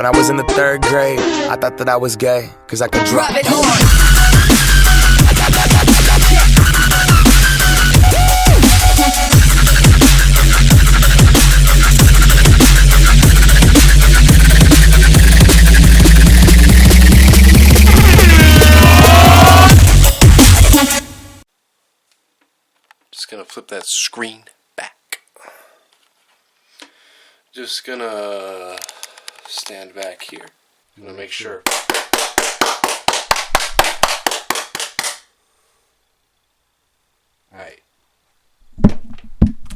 When I was in the 3rd grade, I thought that I was gay, cause I could drop it hard. Just gonna flip that screen back. Just gonna stand back here. Gonna make sure. Alright.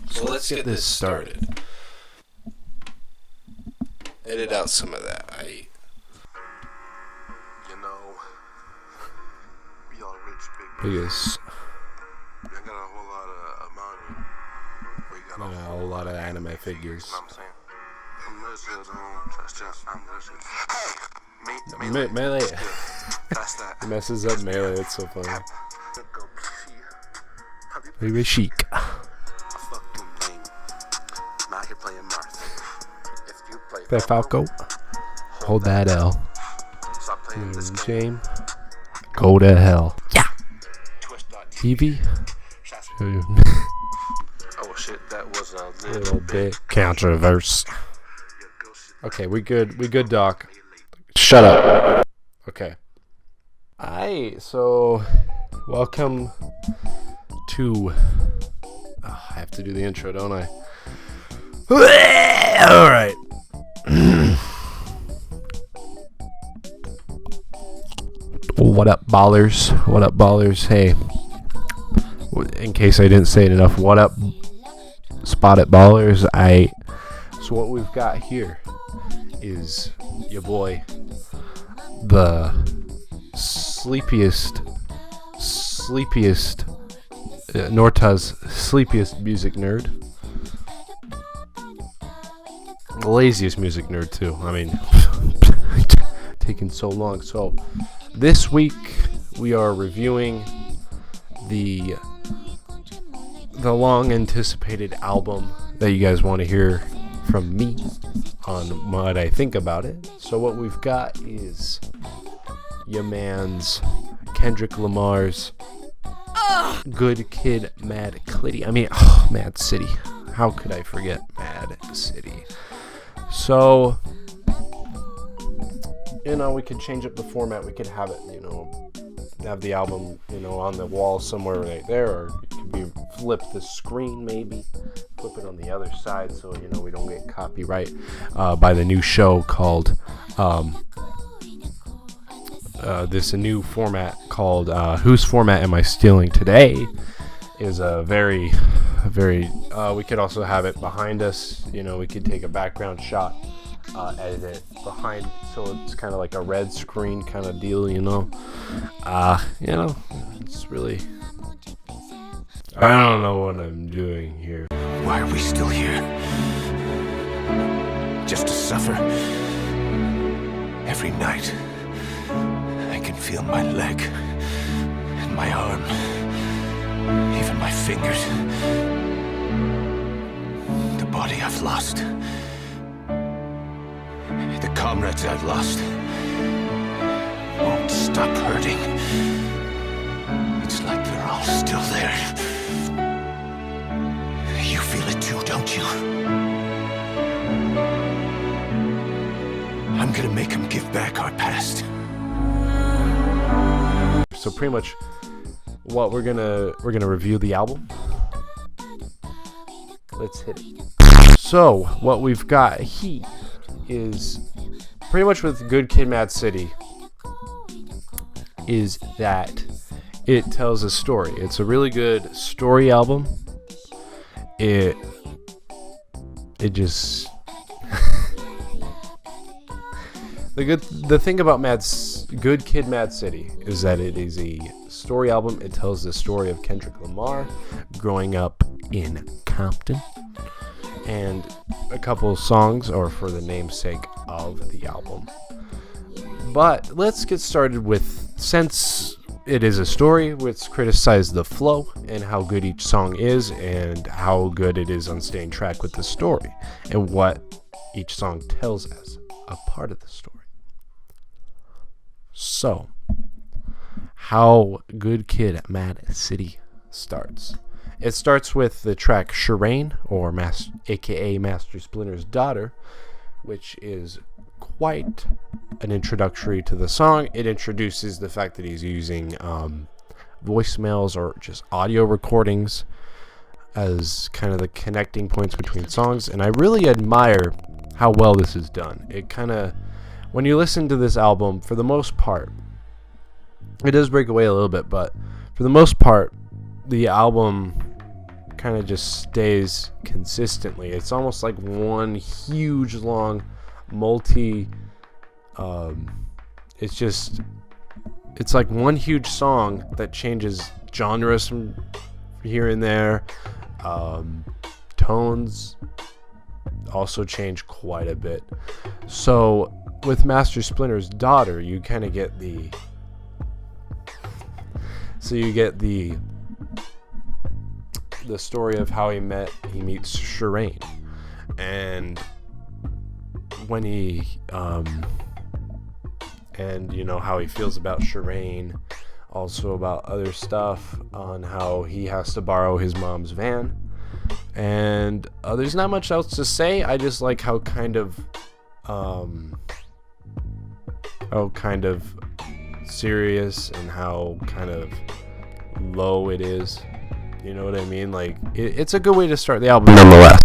So let's get this started. Edit out some of that. You know, we all rich, big. Biggest. I got a whole lot of money. We got A whole lot of anime figures. You know what I'm saying? I'm rich, don't trust you. I'm rich. Melee. That's that. It messes up Melee. It's so funny. Baby Chic. I fucking lame. I'm out here playing Martha. If you play That Falco. Hold that L. Stop playing this game. Shame. Go to hell. Yeah. Evie. Oh shit, that was a Little bit controverse. Okay, we good, Doc. Shut up. Okay. So welcome to. Oh, I have to do the intro, don't I? All right. What up, ballers? What up, ballers? Hey. In case I didn't say it enough, what up, spotted ballers? So what we've got here is your boy, the sleepiest, Norta's sleepiest music nerd, the laziest music nerd too. I mean, taking so long. So this week we are reviewing the long anticipated album that you guys want to hear from me on what I think about it. So what we've got is your man's Kendrick Lamar's Good Kid, Mad Clitty. I mean, Mad City. How could I forget Mad City? So, we could change up the format. We could have it, have the album, on the wall somewhere right there, or it could be flip the screen, maybe flip it on the other side, so we don't get copyright by the new show called this new format called Whose Format Am I Stealing Today? Is a very we could also have it behind us. We could take a background shot, edit it behind, so it's kind of like a red screen kind of deal. It's really, I don't know what I'm doing here. Why are we still here? Just to suffer? Every night, I can feel my leg, and my arm, even my fingers. The body I've lost. The comrades I've lost. Won't stop hurting. It's like they're all still there. You feel it too, don't you? I'm gonna make them give back our past. So pretty much what we're gonna review the album. Let's hit it. So what we've got here is pretty much with Good Kid, Mad City is that it tells a story. It's a really good story album. It just the thing about Good Kid, Mad City is that it is a story album. It tells the story of Kendrick Lamar growing up in Compton, and a couple of songs are for the namesake of the album. But let's get started with, since it is a story, let's criticize the flow and how good each song is and how good it is on staying track with the story and what each song tells us. a part of the story. So, how Good Kid, Mad City starts. It starts with the track Shireen, or aka Master Splinter's daughter, which is quite an introductory to the song. It introduces the fact that he's using voicemails or just audio recordings as kind of the connecting points between songs, and I really admire how well this is done. It kind of, when you listen to this album, for the most part, it does break away a little bit, but for the most part, the album kind of just stays consistently. It's almost like one huge long it's like one huge song that changes genres from here and there. Tones also change quite a bit. So with Master Splinter's daughter, you kind of get the story of how he meets Shireen, and when he and you know how he feels about Shireen, also about other stuff on how he has to borrow his mom's van, and there's not much else to say. I just like how kind of serious and how kind of low it is. You know what I mean? Like, it's a good way to start the album nonetheless.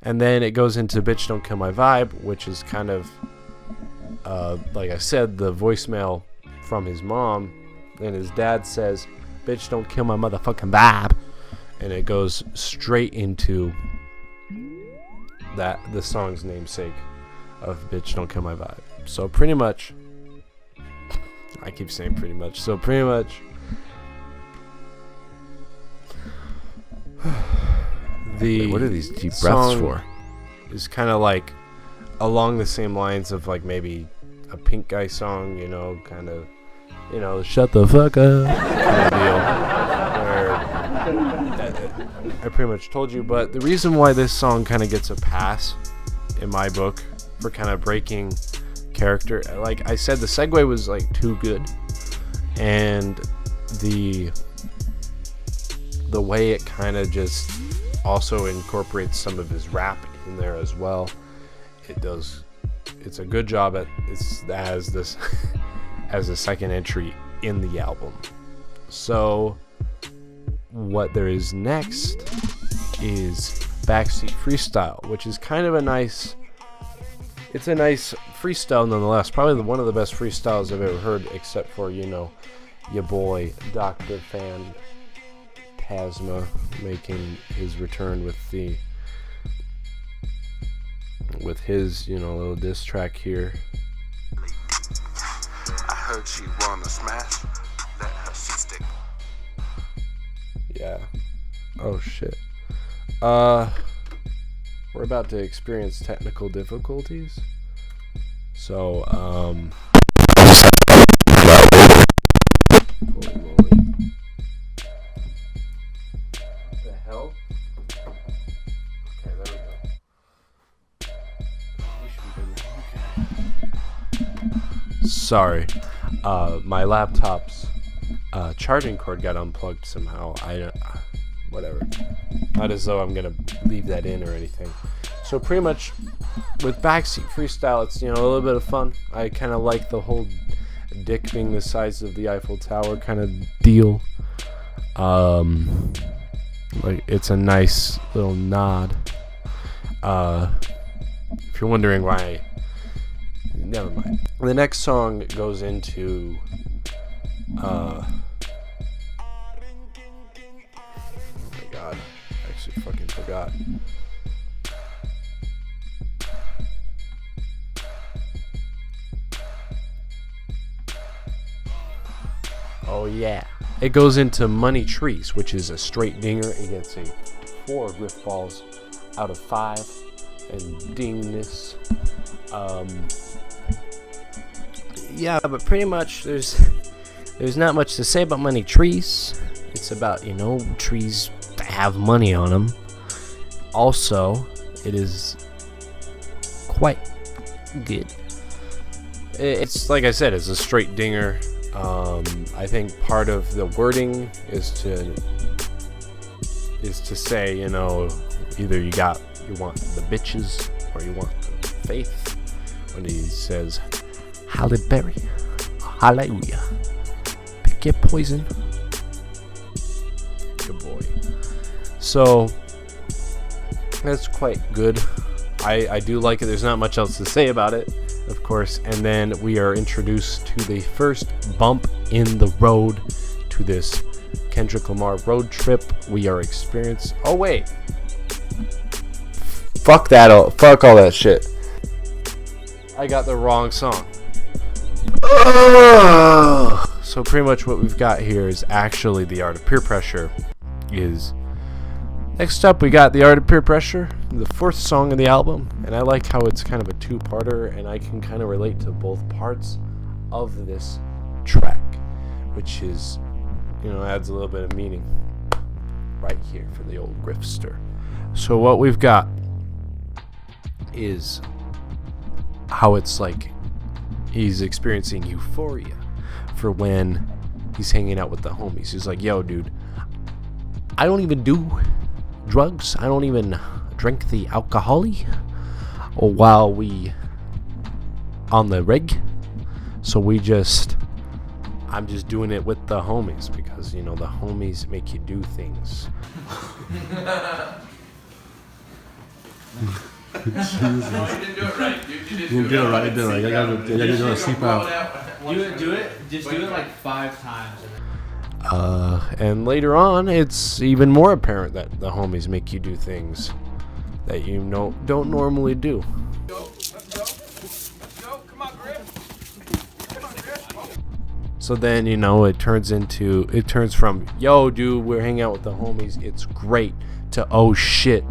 And then it goes into Bitch Don't Kill My Vibe, which is kind of, like I said, the voicemail from his mom. And his dad says, "Bitch, don't kill my motherfucking vibe." And it goes straight into the song's namesake of Bitch Don't Kill My Vibe. So pretty much, I keep saying pretty much. So pretty much, what are these deep breaths for? Is kind of like along the same lines of like maybe a Pink Guy song, you know, kind of, you know, shut the fuck up kind of deal. Where I pretty much told you, but the reason why this song kind of gets a pass in my book for kind of breaking character, like I said, the segue was like too good, and the way it kind of just also incorporates some of his rap in there as well. It's a good job at as a second entry in the album. So what there is next is Backseat Freestyle, which is kind of a nice freestyle nonetheless. Probably one of the best freestyles I've ever heard, except for, you know, your boy Dr. Phantasma making his return with his, you know, little diss track here. I heard she wanna smash, let her see stick. Yeah. Oh shit. We're about to experience technical difficulties. So, holy moly. What the hell? Okay, there we go. Sorry. My laptop's charging cord got unplugged somehow. Whatever. Not as though I'm gonna leave that in or anything. So pretty much with Backseat Freestyle, it's, you know, a little bit of fun. I kind of like the whole dick being the size of the Eiffel Tower kind of deal. Like, it's a nice little nod. If you're wondering why, never mind. The next song goes into oh my god, I actually fucking forgot. Oh yeah. It goes into Money Trees, which is a straight dinger. It gets a 4 riff balls out of 5 and dingness. Yeah, but pretty much there's not much to say about Money Trees. It's about, you know, trees that have money on them. Also, it is quite good. It's like I said, it's a straight dinger. I think part of the wording is to say, you know, either you want the bitches or you want the faith. When he says, Halle Berry, hallelujah, pick your poison. Good boy. So that's quite good. I do like it. There's not much else to say about it, of course. And then we are introduced to the first bump in the road to this Kendrick Lamar road trip we are experiencing. Oh wait, fuck all that shit. I got the wrong song. So pretty much what we've got here is actually The Art of Peer Pressure. Next up, we got The Art of Peer Pressure, the fourth song in the album, and I like how it's kind of a two-parter, and I can kind of relate to both parts of this track, which is, you know, adds a little bit of meaning right here for the old grifter. So what we've got is how it's like he's experiencing euphoria for when he's hanging out with the homies. He's like, yo, dude, I don't even do drugs. I don't even drink the alcohol while we on the rig. So I'm just doing it with the homies because, you know, the homies make you do things. No, you didn't do it right, dude. You didn't do it right. I gotta go sleep out. Do it. Just do it like 5 times. And later on, it's even more apparent that the homies make you do things that you don't normally do. So then, you know, it turns from, yo, dude, we're hanging out with the homies, it's great, to, oh shit,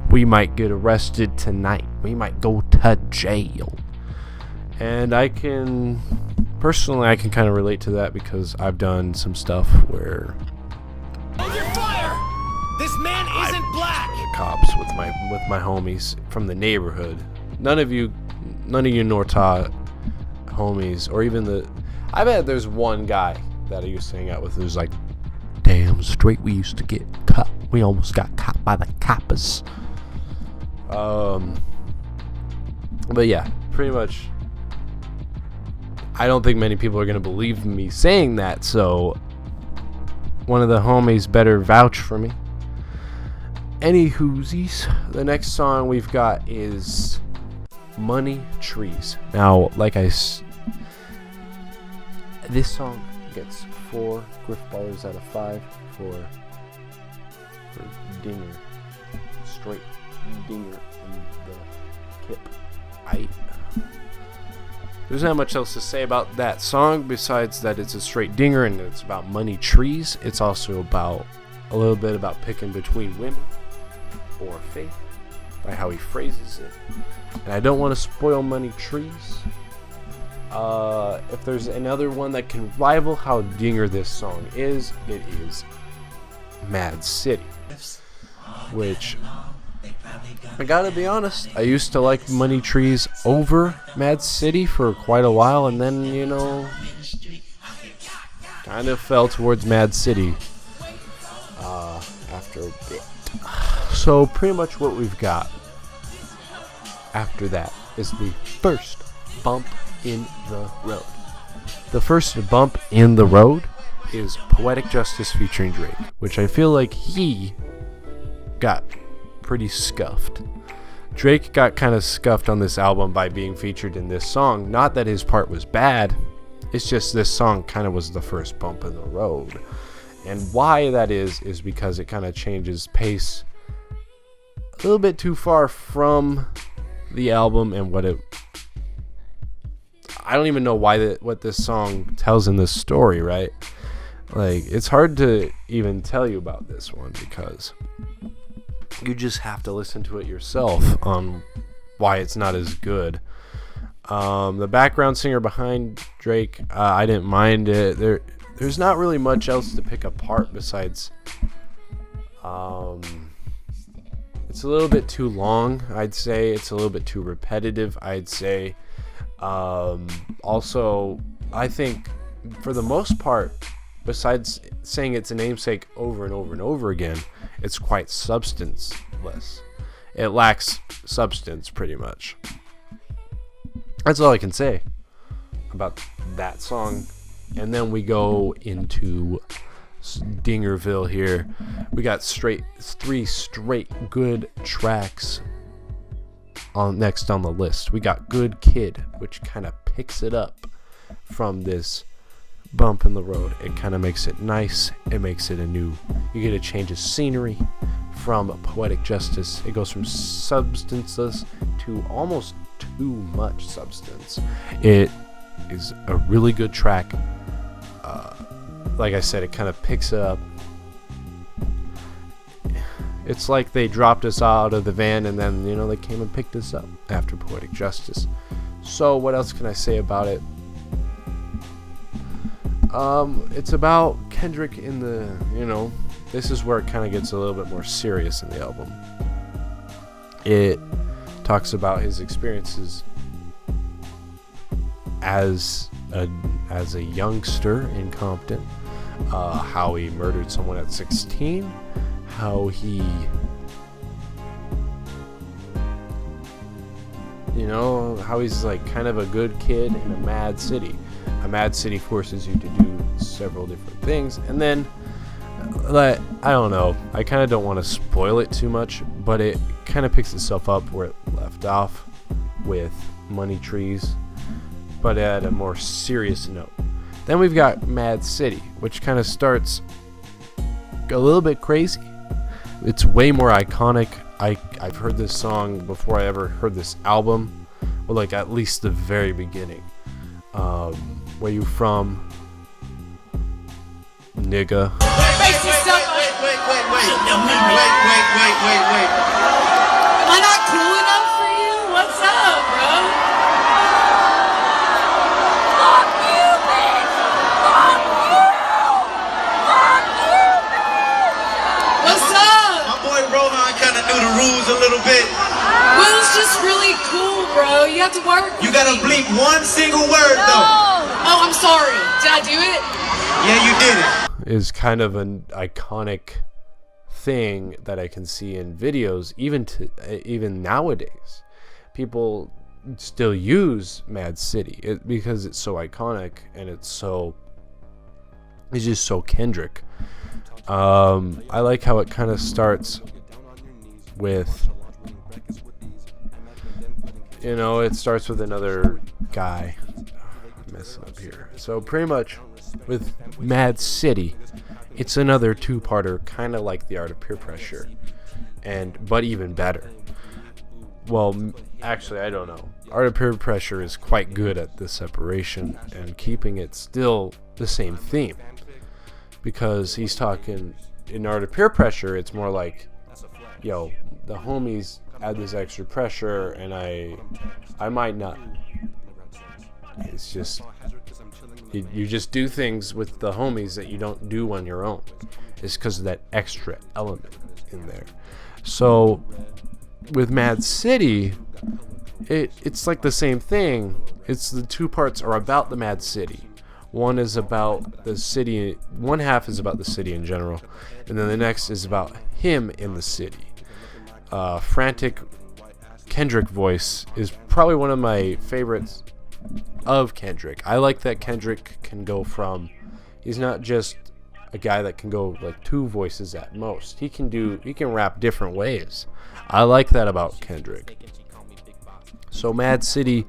we might get arrested tonight. We might go to jail. And I can kind of relate to that because I've done some stuff where This man isn't black. cops with my homies from the neighborhood. None of you Norta homies, or even I bet there's one guy that I used to hang out with who's like, damn straight, we used to get caught. We almost got caught by the coppers. But yeah, pretty much. I don't think many people are gonna believe me saying that, so one of the homies better vouch for me. Any whoosies, the next song we've got is Money Trees. Now, this song gets 4 Griff Ballers out of 5 for dinger. Straight dinger in the kip. There's not much else to say about that song besides that it's a straight dinger and it's about money trees. It's also about a little bit about picking between women or faith by how he phrases it. And I don't want to spoil Money Trees. If there's another one that can rival how dinger this song is, it is Mad City, which I gotta be honest, I used to like Money Trees over Mad City for quite a while, and then, you know, kind of fell towards Mad City after a bit. So pretty much what we've got after that is the first bump in the road. The first bump in the road is Poetic Justice featuring Drake, which I feel like he got pretty scuffed. Drake got kind of scuffed on this album by being featured in this song. Not that his part was bad, it's just this song kind of was the first bump in the road. And why that is because it kind of changes pace a little bit too far from the album and what it... I don't even know what this song tells in this story, right? Like, it's hard to even tell you about this one because you just have to listen to it yourself on why it's not as good. The background singer behind Drake, I didn't mind it. There's not really much else to pick apart besides it's a little bit too long, I'd say. It's a little bit too repetitive, I'd say. Also, I think for the most part, besides saying it's a namesake over and over and over again, it's quite substanceless. It lacks substance, pretty much. That's all I can say about that song. And then we go into Dingerville here. We got three straight good tracks next on the list. We got Good Kid, which kind of picks it up from this bump in the road. It kind of makes it nice. It makes it you get a change of scenery from Poetic Justice. It goes from substanceless to almost too much substance. It is a really good track. Like I said, it kind of picks it up. It's like they dropped us out of the van and then, they came and picked us up after Poetic Justice. So what else can I say about it? It's about Kendrick in the, this is where it kind of gets a little bit more serious in the album. It talks about his experiences as a youngster in Compton, how he murdered someone at 16, how he, how he's like kind of a good kid in a mad city. A mad city forces you to do several different things, and then, I don't know, I kind of don't want to spoil it too much, but it kind of picks itself up where it left off with Money Trees, but at a more serious note. Then we've got Mad City, which kind of starts a little bit crazy. It's way more iconic. I've heard this song before I ever heard this album, or like at least the very beginning. Where you from, nigga? Wait. Am I not cool enough for you? What's up, bro? Fuck you, bitch! Fuck you! Fuck you, bitch! What's up? My boy Rohan kind of knew the rules a little bit. Will's just really cool, bro. You have to work. You gotta bleep one single word, though. Oh, I'm sorry. Did I do it? Yeah, you did it. Is kind of an iconic thing that I can see in videos, even nowadays. People still use Mad City because it's so iconic and it's just so Kendrick. I like how it kind of starts with, it starts with another guy. Messing up here. So pretty much with Mad City, it's another two-parter, kind of like The Art of Peer Pressure, but even better. Well, actually, I don't know. Art of Peer Pressure is quite good at the separation and keeping it still the same theme, because he's talking in Art of Peer Pressure. It's more like, the homies add this extra pressure, and I might not. It's just you just do things with the homies that you don't do on your own. It's because of that extra element in there. So with Mad City, it's like the same thing. It's the two parts are about the Mad City. One is about the city. One half is about the city in general, and then the next is about him in the city. Frantic Kendrick voice is probably one of my favorites of Kendrick. I like that Kendrick can go from, he's not just a guy that can go like two voices at most. He can rap different ways. I like that about Kendrick. So Mad City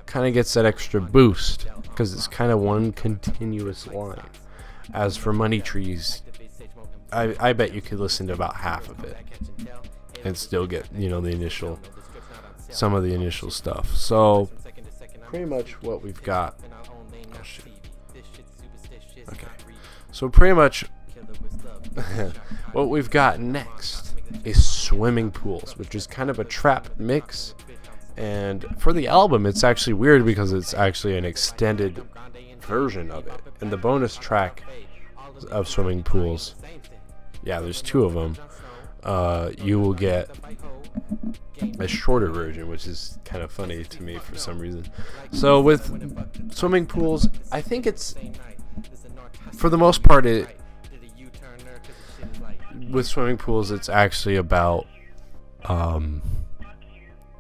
kind of gets that extra boost because it's kind of one continuous line. As for Money Trees, I bet you could listen to about half of it and still get, some of the initial stuff. So pretty much what we've got. Oh shit. Okay. So pretty much what we've got next is Swimming Pools, which is kind of a trap mix. And for the album, it's actually weird because it's actually an extended version of it. And the bonus track of Swimming Pools, there's two of them. You will get a shorter version, which is kind of funny to me for some reason. So with swimming pools, I think it's, for the most part, with swimming pools, it's actually about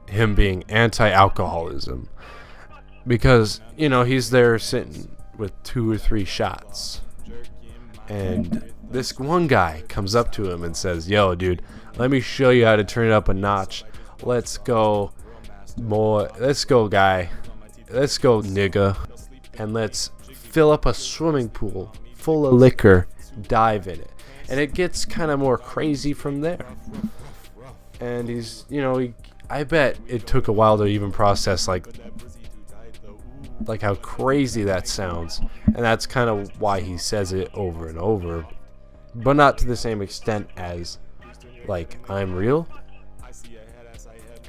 him being anti-alcoholism, because he's there sitting with 2 or 3 shots, and this one guy comes up to him and says, "Yo, dude, let me show you how to turn it up a notch. Let's go, guy. Let's go, nigga, and let's fill up a swimming pool full of liquor, dive in it." And it gets kind of more crazy from there. And he's, I bet it took a while to even process like how crazy that sounds. And that's kind of why he says it over and over, but not to the same extent as like I'm Real,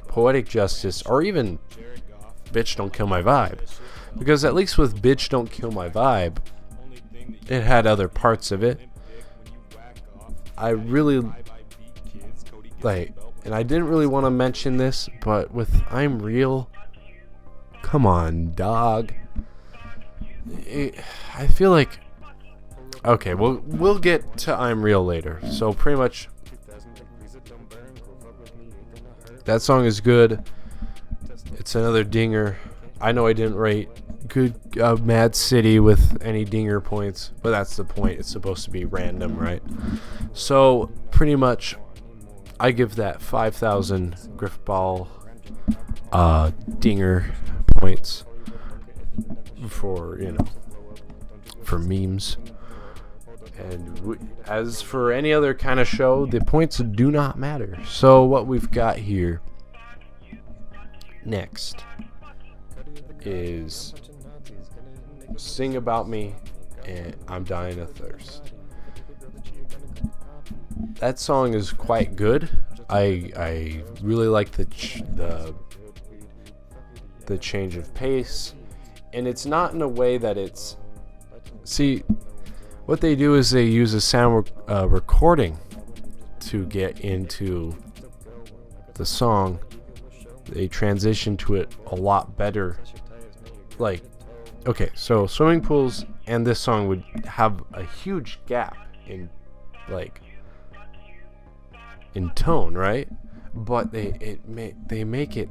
Poetic Justice, or even Bitch Don't Kill My Vibe. Because at least with Bitch Don't Kill My Vibe, it had other parts of it. I really and I didn't really want to mention this, but with I'm Real, come on, dog. I feel like, okay, we'll get to I'm Real later. So pretty much, that song is good. It's another dinger. I know I didn't rate good Mad City with any dinger points, but that's the point. It's supposed to be random, right? So pretty much, I give that 5,000 Griffball dinger points for for memes. And as for any other kind of show, the points do not matter. So what we've got here next is Sing About Me and I'm Dying of Thirst. That song is quite good. I really like the change of pace, and it's not in a way that it's, see, what they do is they use a sound recording to get into the song. They transition to it a lot better. Like, okay, so swimming pools and this song would have a huge gap in in tone, right? But they make it.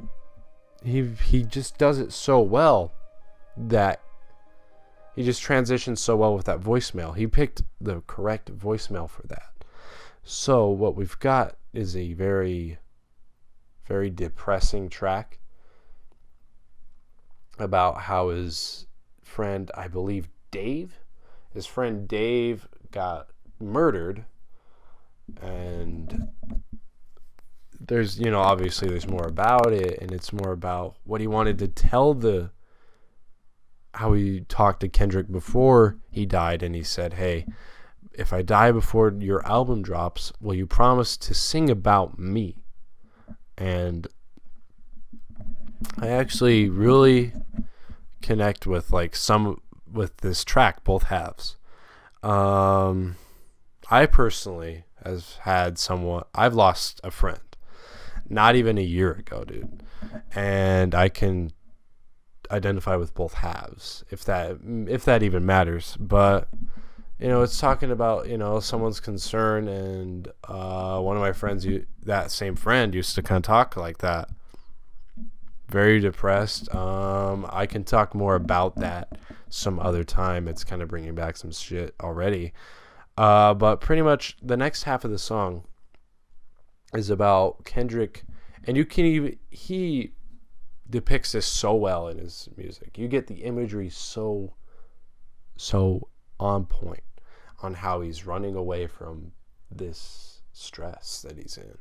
He just does it so well that he just transitions so well with that voicemail. He picked the correct voicemail for that. So what we've got is a very, very depressing track about how his friend, I believe his friend Dave got murdered. And there's, obviously there's more about it, and it's more about what he wanted to tell how he talked to Kendrick before he died, and he said, "Hey, if I die before your album drops, will you promise to sing about me?" And I actually really connect with with this track, both halves. I personally I've lost a friend not even a year ago, dude, and I can identify with both halves, if that even matters. But it's talking about someone's concern, and one of my friends, that same friend, used to kind of talk like that, very depressed. I can talk more about that some other time. It's kind of bringing back some shit already. But pretty much the next half of the song is about Kendrick, and he depicts this so well in his music. You get the imagery so on point on how he's running away from this stress that he's in.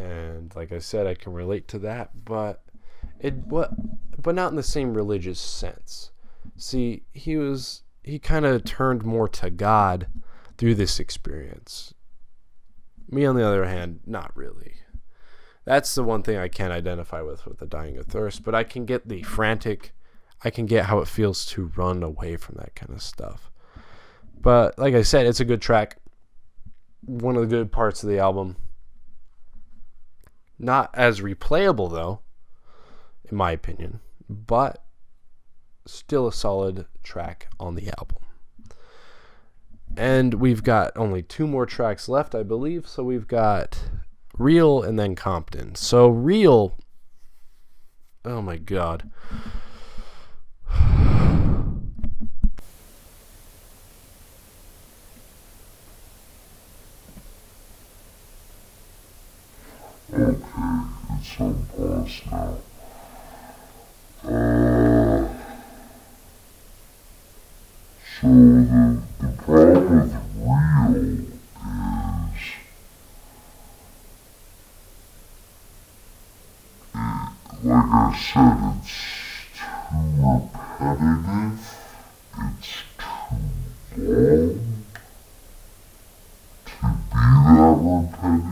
And like I said, I can relate to that, but not in the same religious sense. See, he kind of turned more to God through this experience. Me, on the other hand, not really. That's the one thing I can't identify with the dying of thirst, but I can get the frantic, I can get how it feels to run away from that kind of stuff. But like I said, it's a good track. One of the good parts of the album. Not as replayable, though, in my opinion, but still a solid track on the album. And we've got only 2 more tracks left, I believe. So we've got Real and then Compton. So Real, oh my God. Okay, it's on pause now. So the problem with Real is like I said, it's too repetitive, it's too long to be that repetitive.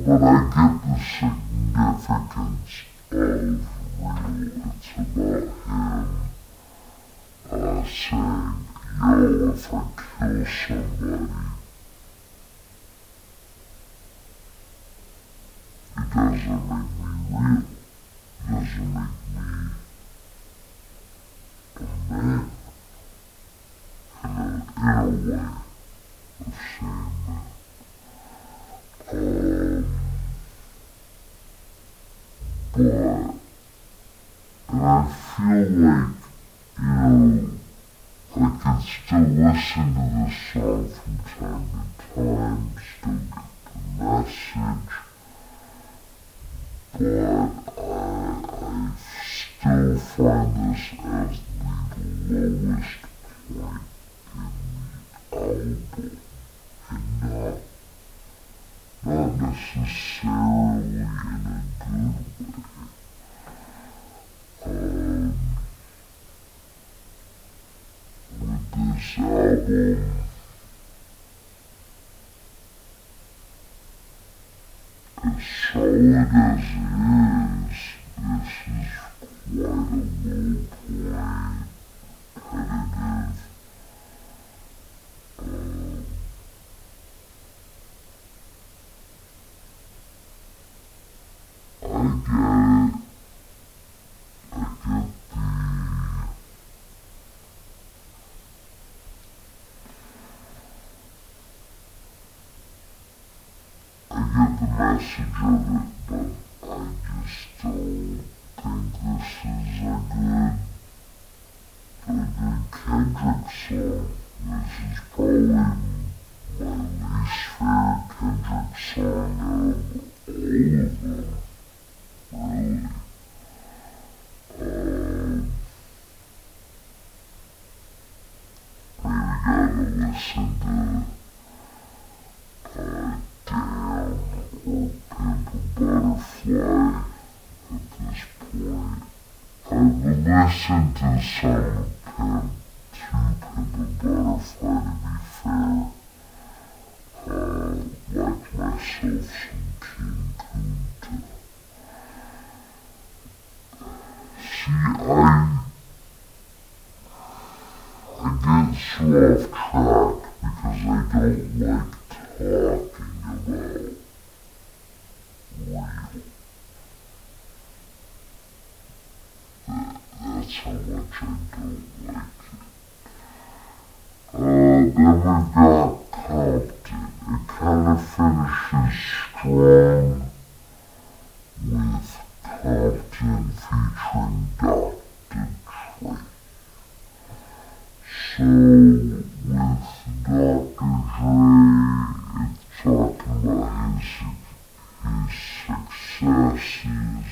But I get the significance of Real. It's about him saying, yo, if I kill somebody, it doesn't make me real. It doesn't make me a man. In a way of saying that. And I feel like, I can still listen to this song from time to time, still get the message, but I still find this as the lowest point in the album, and not necessarily in a good way. With this album, as solid as it is, this is quite a low point, repetitive. I get it. I get the message of it, but I just don't think this is a good Kendrick song. This is probably my least favorite Kendrick song out of all of them, really. Maybe gotta listen to Damn or Pimp a Butterfly at this point. I've listened to some Pimp a Butterfly, to be fair. Like myself some King Kunta. See, I get so off track because I don't like talking about Real. That's how much I don't like it. Then we've got Compton. It kind of finishes strong with Compton featuring Dr. Dre. So, with Dr. Dre, it's talking about his successes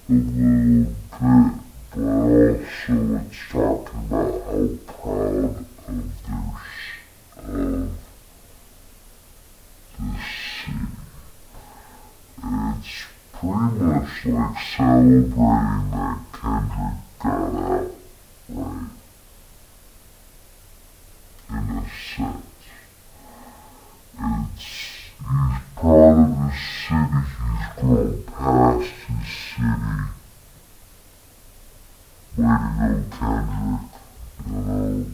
a little bit, but also it's talking about how proud of this city. It's pretty much like celebrating that Kendrick got out, right? In a sense. He's proud of his city, he's grown past his city. Way to go, Kendrick, quite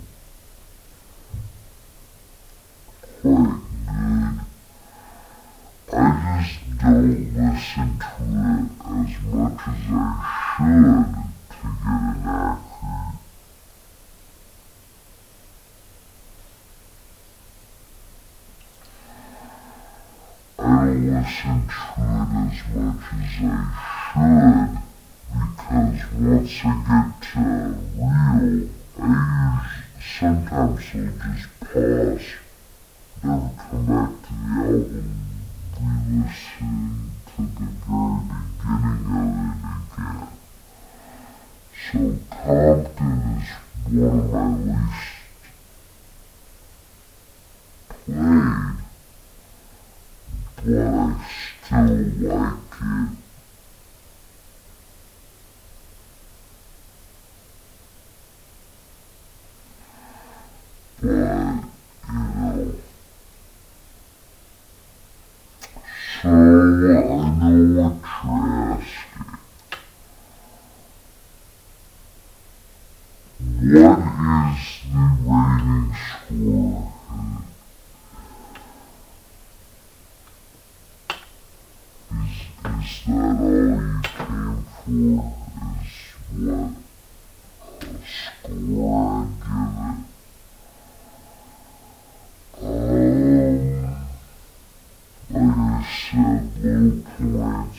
good. listen to it as much as I should, because once I get to real, sometimes I'll just pause, never come back to the album, re-listen to the very beginning of it again. So Compton is one of my least played, but I still like it. But, you know, so I know what you're asking. What is the ratings for it? Is that all you came for? Is what score I give it? Like I said, low points